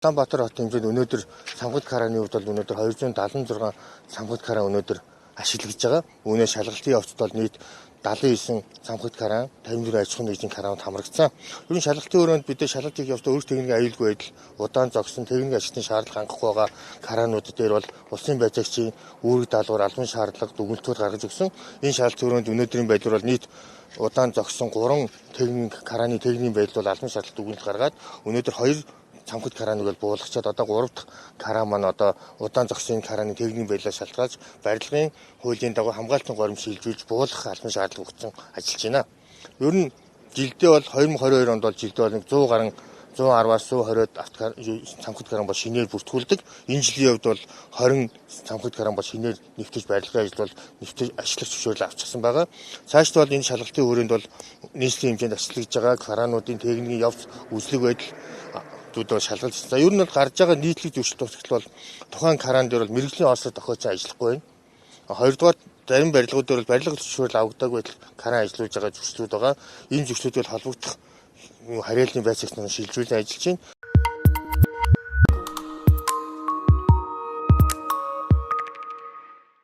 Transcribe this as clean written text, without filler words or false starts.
Улаанбаатар хот хэмжээнд өнөөдөр самбат карааны хувьд бол өнөөдөр 276 самбат кара өнөөдөр ашиглагдж байгаа. Үүнээс шалгалтын явцад бол нийт 79 самбат караа, 54 аж ахуйн нэгжийн караанд хамрагдсан. Ер нь шалгалтын өрөөнд бид шалгалтыг явуулсан өөрсдөө техникийн аюулгүй байдал, удаан зогсон техникийн ашиглалтын шаардлага хангахгүй байгаа караанууд дээр бол улсын байцаагчийн үүрэг даалгавар албан шаардлага дүгнэлтүүд гаргаж өгсөн. Энэ шалгалтын өрөөнд өнөөдрийн байдлаар бол нийт удаан зогсон 3 техник карааны техникийн байдал бол албан шаардлага дүгнэлт гаргаад өнөөдөр 2 самбат карааныг бол буулгачаад одоо 3 дахь караа маань одоо удаан зогсны карааны техникийн байдлаар шалтгаалж барилгын хуулийн дагуу хамгаалтын горимж шилжүүлж буулгах албан шаардлага өгсөн ажиллаж байна. Ер нь жилдээ бол 2022 онд бол жилдээ бол 100 гаруй 110-аас 120 самбат караан бол шинээр бүртгүүлдэг. Энэ жилийн хувьд бол 20 самбат караан бол шинээр нэвтэж барилгын ажил бол нэвтэж ашиглах зөвшөөрлөө авчихсан байгаа. Цаашд бол энэ шалгалтын хүрээнд бол нийслэлийн хэмжээнд ашиглагдж байгаа караануудын техникийн явц үзлэг байдал дүүдөө шалгалж. За ер нь бол гарч байгаа нийтлэг зөрчил тусгал бол тухайн караан дээр бол мэрэгжлийн орсод тохиолж ажиллахгүй байна. Хоёрдугаар зарим барилгууд дээр бол барилга зөвшөөрөл авагдаагүй байтал караан ажиллаж байгаа зөрчлүүд байгаа. Энэ зөрчлүүдийг холбогдох харьяаллын байцаагч нар шилжүүлэн ажиллаж байна.